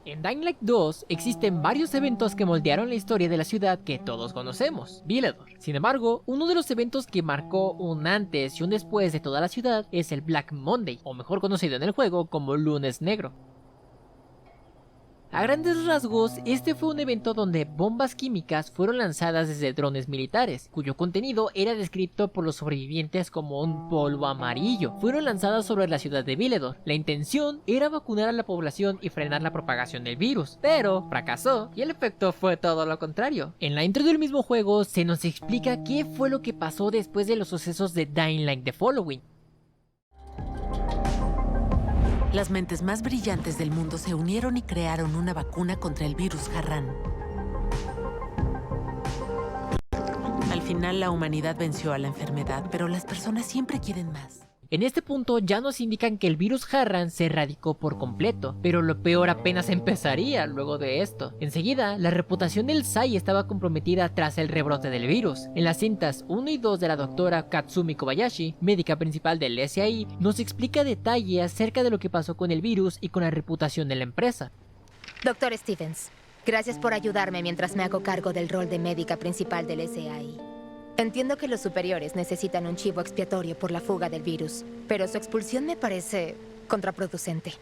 En Dying Light 2 existen varios eventos que moldearon la historia de la ciudad que todos conocemos, Villedor. Sin embargo, uno de los eventos que marcó un antes y un después de toda la ciudad es el Black Monday, o mejor conocido en el juego como Lunes Negro. A grandes rasgos, este fue un evento donde bombas químicas fueron lanzadas desde drones militares, cuyo contenido era descrito por los sobrevivientes como un polvo amarillo. Fueron lanzadas sobre la ciudad de Villedor. La intención era vacunar a la población y frenar la propagación del virus, pero fracasó y el efecto fue todo lo contrario. En la intro del mismo juego se nos explica qué fue lo que pasó después de los sucesos de Dying Light The Following. Las mentes más brillantes del mundo se unieron y crearon una vacuna contra el virus Harran. Al final la humanidad venció a la enfermedad, pero las personas siempre quieren más. En este punto ya nos indican que el virus Harran se erradicó por completo, pero lo peor apenas empezaría luego de esto. Enseguida, la reputación del SAI estaba comprometida tras el rebrote del virus. En las cintas 1 y 2 de la doctora Katsumi Kobayashi, médica principal del SAI, nos explica detalle acerca de lo que pasó con el virus y con la reputación de la empresa. Dr. Stevens, gracias por ayudarme mientras me hago cargo del rol de médica principal del SAI. Entiendo que los superiores necesitan un chivo expiatorio por la fuga del virus, pero su expulsión me parece contraproducente.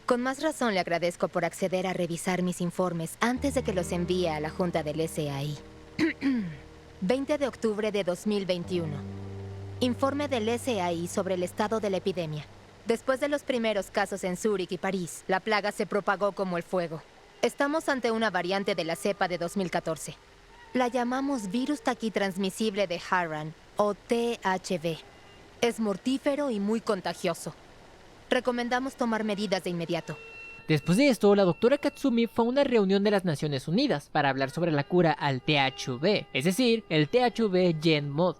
Con más razón le agradezco por acceder a revisar mis informes antes de que los envíe a la Junta del SAI. 20 de octubre de 2021. Informe del SAI sobre el estado de la epidemia. Después de los primeros casos en Zúrich y París, la plaga se propagó como el fuego. Estamos ante una variante de la cepa de 2014. La llamamos virus taquitransmisible de Harran, o THV. Es mortífero y muy contagioso. Recomendamos tomar medidas de inmediato. Después de esto, la doctora Katsumi fue a una reunión de las Naciones Unidas para hablar sobre la cura al THV, es decir, el THV Gen Mod.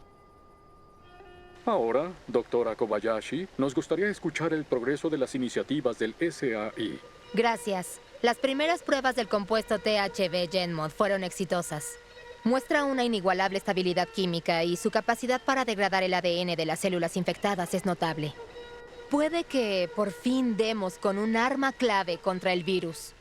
Ahora, doctora Kobayashi, nos gustaría escuchar el progreso de las iniciativas del SAI. Gracias. Las primeras pruebas del compuesto THV Gen Mod fueron exitosas. Muestra una inigualable estabilidad química y su capacidad para degradar el ADN de las células infectadas es notable. Puede que por fin demos con un arma clave contra el virus.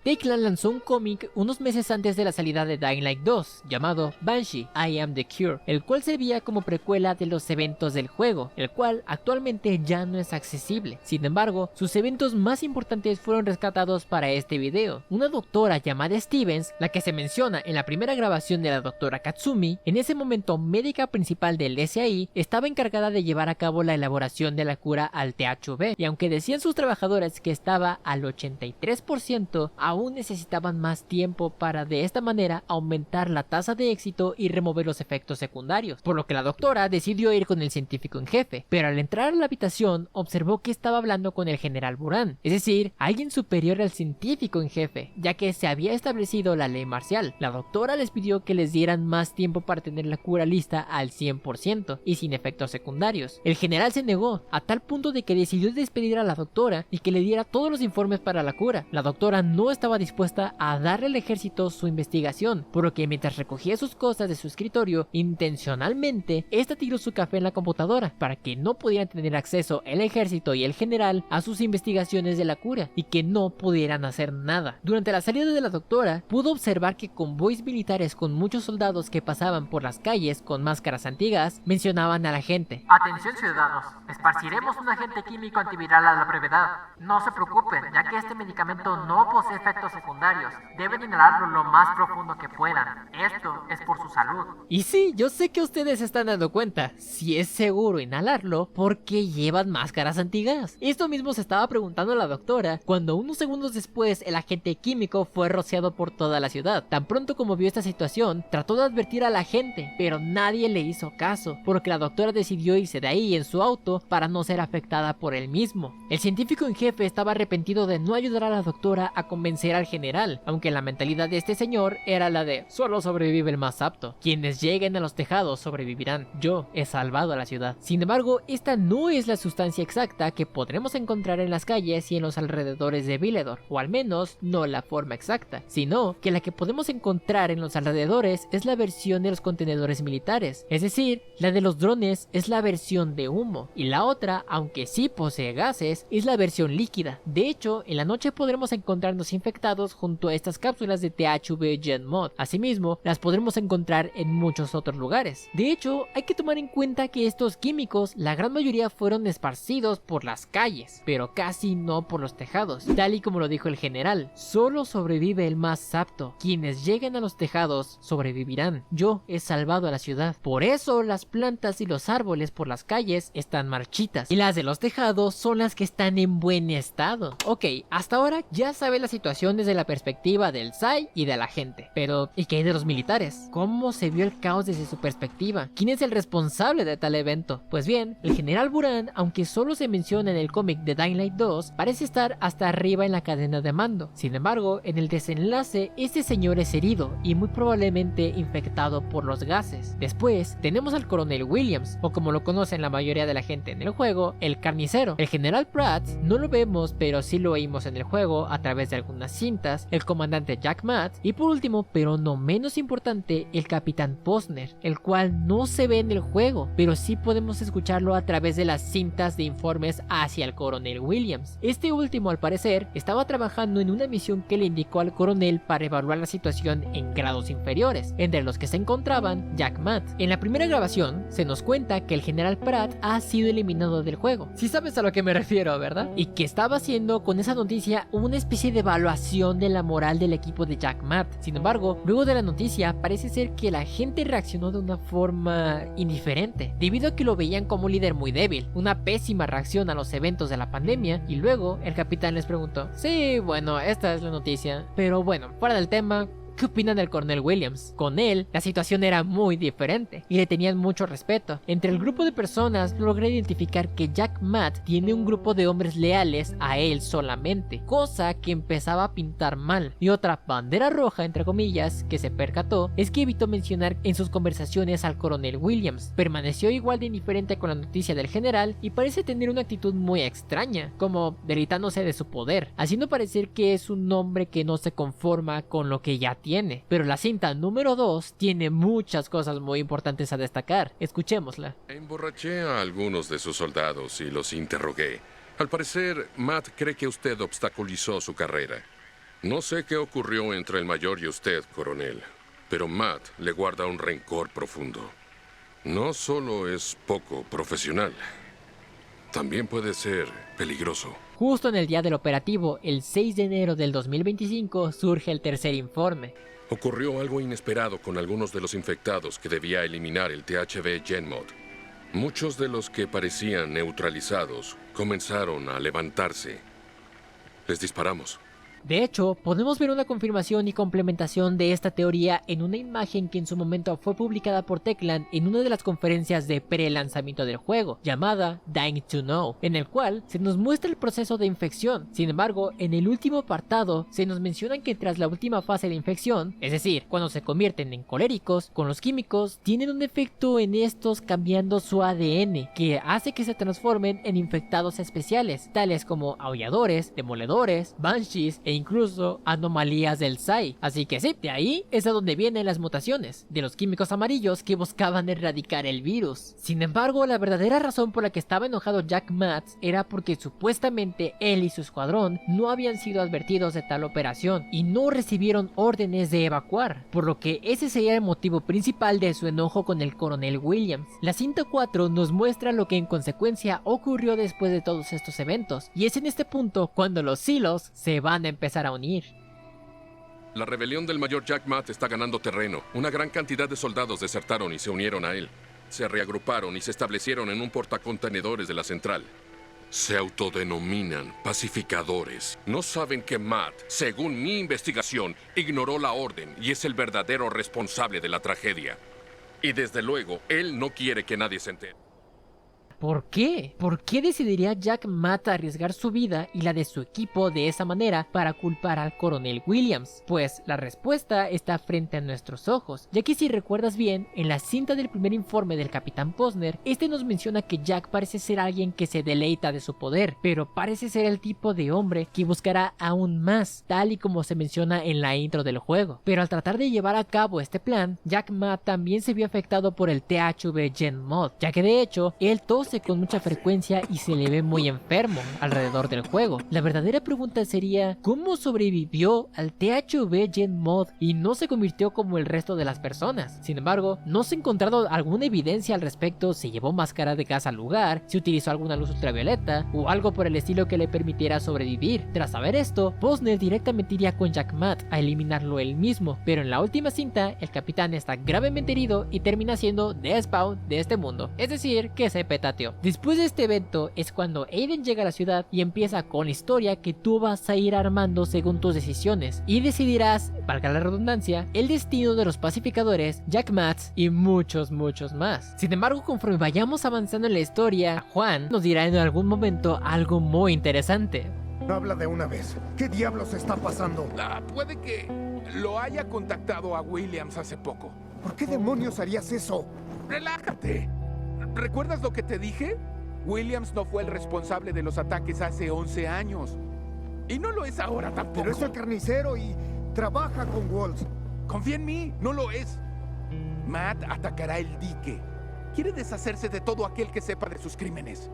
Techland lanzó un cómic unos meses antes de la salida de Dying Light 2, llamado Banshee, I Am the Cure, el cual servía como precuela de los eventos del juego, el cual actualmente ya no es accesible. Sin embargo, sus eventos más importantes fueron rescatados para este video. Una doctora llamada Stevens, la que se menciona en la primera grabación de la doctora Katsumi, en ese momento médica principal del SAI, estaba encargada de llevar a cabo la elaboración de la cura al THV, y aunque decían sus trabajadores que estaba al 83%, aún necesitaban más tiempo para de esta manera aumentar la tasa de éxito y remover los efectos secundarios, por lo que la doctora decidió ir con el científico en jefe, pero al entrar a la habitación observó que estaba hablando con el general Buran, es decir, alguien superior al científico en jefe, ya que se había establecido la ley marcial. La doctora les pidió que les dieran más tiempo para tener la cura lista al 100% y sin efectos secundarios. El general se negó, a tal punto de que decidió despedir a la doctora y que le diera todos los informes para la cura. La doctora no estaba dispuesta a darle al ejército su investigación, por lo que mientras recogía sus cosas de su escritorio, intencionalmente, esta tiró su café en la computadora para que no pudieran tener acceso el ejército y el general a sus investigaciones de la cura y que no pudieran hacer nada. Durante la salida de la doctora, pudo observar que convoys militares con muchos soldados que pasaban por las calles con máscaras antiguas mencionaban a la gente: Atención ciudadanos, esparciremos un agente químico antiviral a la brevedad. No se preocupen, ya que este medicamento no posee efectos secundarios. Deben inhalarlo lo más profundo que puedan. Esto es por su salud. Y sí, yo sé que ustedes se están dando cuenta, si es seguro inhalarlo, ¿por qué llevan máscaras antigas? Esto mismo se estaba preguntando la doctora cuando unos segundos después el agente químico fue rociado por toda la ciudad. Tan pronto como vio esta situación, trató de advertir a la gente, pero nadie le hizo caso, por lo que la doctora decidió irse de ahí en su auto para no ser afectada por él mismo. El científico en jefe estaba arrepentido de no ayudar a la doctora a convencer vencer al general, aunque la mentalidad de este señor era la de solo sobrevive el más apto, quienes lleguen a los tejados sobrevivirán, yo he salvado a la ciudad. Sin embargo, esta no es la sustancia exacta que podremos encontrar en las calles y en los alrededores de Villedor, o al menos no la forma exacta, sino que la que podemos encontrar en los alrededores es la versión de los contenedores militares, es decir, la de los drones es la versión de humo, y la otra, aunque sí posee gases, es la versión líquida. De hecho, en la noche podremos encontrarnos infectados junto a estas cápsulas de THV GenMod. Asimismo, las podremos encontrar en muchos otros lugares. De hecho, hay que tomar en cuenta que estos químicos, la gran mayoría fueron esparcidos por las calles, pero casi no por los tejados. Tal y como lo dijo el general, solo sobrevive el más apto. Quienes lleguen a los tejados sobrevivirán. Yo he salvado a la ciudad. Por eso las plantas y los árboles por las calles están marchitas, y las de los tejados son las que están en buen estado. Ok, hasta ahora ya sabes la situación desde la perspectiva del SAI y de la gente. Pero, ¿y qué hay de los militares? ¿Cómo se vio el caos desde su perspectiva? ¿Quién es el responsable de tal evento? Pues bien, el general Buran, aunque solo se menciona en el cómic de Dying Light 2, parece estar hasta arriba en la cadena de mando. Sin embargo, en el desenlace, este señor es herido y muy probablemente infectado por los gases. Después, tenemos al coronel Williams, o como lo conocen la mayoría de la gente en el juego, el carnicero. El general Pratt no lo vemos, pero sí lo oímos en el juego a través de algunas cintas, el comandante Jack Matt, y por último, pero no menos importante, el capitán Posner, el cual no se ve en el juego, pero sí podemos escucharlo a través de las cintas de informes hacia el coronel Williams. Este último, al parecer, estaba trabajando en una misión que le indicó al coronel para evaluar la situación en grados inferiores, entre los que se encontraban Jack Matt. En la primera grabación, se nos cuenta que el general Pratt ha sido eliminado del juego. Si sabes a lo que me refiero, ¿verdad? Y que estaba haciendo con esa noticia una especie de evaluación de la moral del equipo de Jack Matt. Sin embargo, luego de la noticia, parece ser que la gente reaccionó de una forma indiferente, debido a que lo veían como un líder muy débil, una pésima reacción a los eventos de la pandemia, y luego el capitán les preguntó, sí, bueno, esta es la noticia, pero bueno, fuera del tema, ¿qué opinan del coronel Williams? Con él, la situación era muy diferente y le tenían mucho respeto. Entre el grupo de personas logré identificar que Jack Matt tiene un grupo de hombres leales a él solamente, cosa que empezaba a pintar mal. Y otra bandera roja, entre comillas, que se percató es que evitó mencionar en sus conversaciones al coronel Williams. Permaneció igual de indiferente con la noticia del general y parece tener una actitud muy extraña, como deleitándose de su poder, haciendo parecer que es un hombre que no se conforma con lo que ya tiene. Pero la cinta número 2 tiene muchas cosas muy importantes a destacar. Escuchémosla. Emborraché a algunos de sus soldados y los interrogué. Al parecer, Matt cree que usted obstaculizó su carrera. No sé qué ocurrió entre el mayor y usted, coronel, pero Matt le guarda un rencor profundo. No solo es poco profesional, también puede ser peligroso. Justo en el día del operativo, el 6 de enero del 2025, surge el tercer informe. Ocurrió algo inesperado con algunos de los infectados que debía eliminar el THV GenMod. Muchos de los que parecían neutralizados comenzaron a levantarse. Les disparamos. De hecho, podemos ver una confirmación y complementación de esta teoría en una imagen que en su momento fue publicada por Techland en una de las conferencias de pre-lanzamiento del juego, llamada Dying to Know, en el cual se nos muestra el proceso de infección. Sin embargo, en el último apartado se nos menciona que tras la última fase de infección, es decir, cuando se convierten en coléricos, con los químicos tienen un efecto en estos cambiando su ADN, que hace que se transformen en infectados especiales, tales como aulladores, demoledores, banshees e incluso anomalías del SAI. Así que sí, de ahí es a donde vienen las mutaciones, de los químicos amarillos que buscaban erradicar el virus. Sin embargo, la verdadera razón por la que estaba enojado Jack Matt era porque supuestamente él y su escuadrón no habían sido advertidos de tal operación y no recibieron órdenes de evacuar, por lo que ese sería el motivo principal de su enojo con el coronel Williams. La cinta 4 nos muestra lo que en consecuencia ocurrió después de todos estos eventos, y es en este punto cuando los silos se van a empezar a unir. La rebelión del mayor Jack Matt está ganando terreno. Una gran cantidad de soldados desertaron y se unieron a él. Se reagruparon y se establecieron en un portacontenedores de la central. Se autodenominan pacificadores. No saben que Matt, según mi investigación, ignoró la orden y es el verdadero responsable de la tragedia. Y desde luego, él no quiere que nadie se entere. ¿por qué? ¿Por qué decidiría Jack Matt arriesgar su vida y la de su equipo de esa manera para culpar al coronel Williams? Pues la respuesta está frente a nuestros ojos, ya que si recuerdas bien, en la cinta del primer informe del Capitán Posner, este nos menciona que Jack parece ser alguien que se deleita de su poder, pero parece ser el tipo de hombre que buscará aún más, tal y como se menciona en la intro del juego. Pero al tratar de llevar a cabo este plan, Jack Matt también se vio afectado por el THV Gen Mod, ya que de hecho, él tose con mucha frecuencia y se le ve muy enfermo alrededor del juego. La verdadera pregunta sería, ¿cómo sobrevivió al THV Gen Mod y no se convirtió como el resto de las personas? Sin embargo, no se ha encontrado alguna evidencia al respecto, si llevó máscara de gas al lugar, si utilizó alguna luz ultravioleta o algo por el estilo que le permitiera sobrevivir. Tras saber esto, Posner directamente iría con Jack Matt a eliminarlo él mismo, pero en la última cinta, el capitán está gravemente herido y termina siendo despawn de este mundo, es decir, que se petateó. Después de este evento es cuando Aiden llega a la ciudad y empieza con la historia que tú vas a ir armando según tus decisiones y decidirás, valga la redundancia, el destino de los pacificadores, Jack Matt y muchos más. Sin embargo, conforme vayamos avanzando en la historia, Juan nos dirá en algún momento algo muy interesante. Habla de una vez. ¿Qué diablos está pasando? Puede que lo haya contactado a Williams hace poco. ¿Por qué demonios harías eso? Relájate. ¿Recuerdas lo que te dije? Williams no fue el responsable de los ataques hace 11 años. Y no lo es ahora tampoco. Pero es el carnicero y trabaja con Waltz. Confía en mí, no lo es. Matt atacará el dique. Quiere deshacerse de todo aquel que sepa de sus crímenes.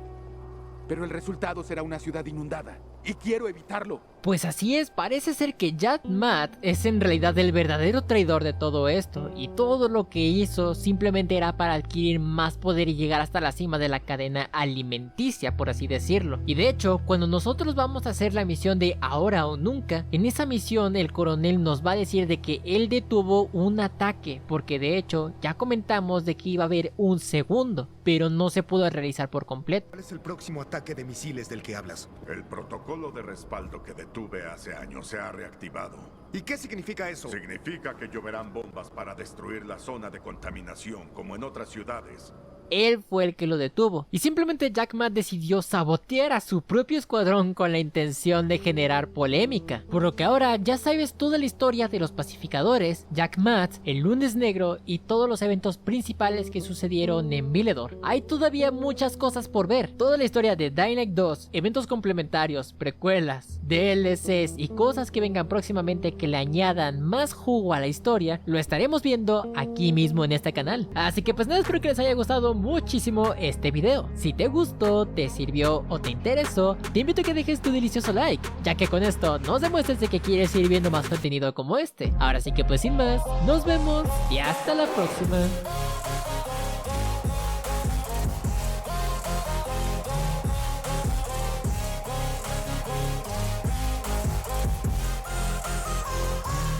Pero el resultado será una ciudad inundada. Y quiero evitarlo. Pues así es, parece ser que Jack Matt es en realidad el verdadero traidor de todo esto, y todo lo que hizo simplemente era para adquirir más poder y llegar hasta la cima de la cadena alimenticia, por así decirlo. Y de hecho, cuando nosotros vamos a hacer la misión de Ahora o Nunca, en esa misión el coronel nos va a decir de que él detuvo un ataque, porque de hecho ya comentamos de que iba a haber un segundo, pero no se pudo realizar por completo. ¿Cuál es el próximo ataque de misiles del que hablas? El protocolo de respaldo que detuve hace años se ha reactivado. ¿Y qué significa eso? Significa que lloverán bombas para destruir la zona de contaminación, como en otras ciudades. Él fue el que lo detuvo, y simplemente Jack Matt decidió sabotear a su propio escuadrón con la intención de generar polémica. Por lo que ahora ya sabes toda la historia de los pacificadores, Jack Matt, el lunes negro y todos los eventos principales que sucedieron en Villedor. Hay todavía muchas cosas por ver, toda la historia de Dying Light 2, eventos complementarios, precuelas, DLCs y cosas que vengan próximamente que le añadan más jugo a la historia, lo estaremos viendo aquí mismo en este canal. Así que pues nada, espero que les haya gustado muchísimo este video. Si te gustó, te sirvió o te interesó, te invito a que dejes tu delicioso like, ya que con esto nos demuestras de que quieres seguir viendo más contenido como este. Ahora sí que pues sin más, nos vemos y hasta la próxima.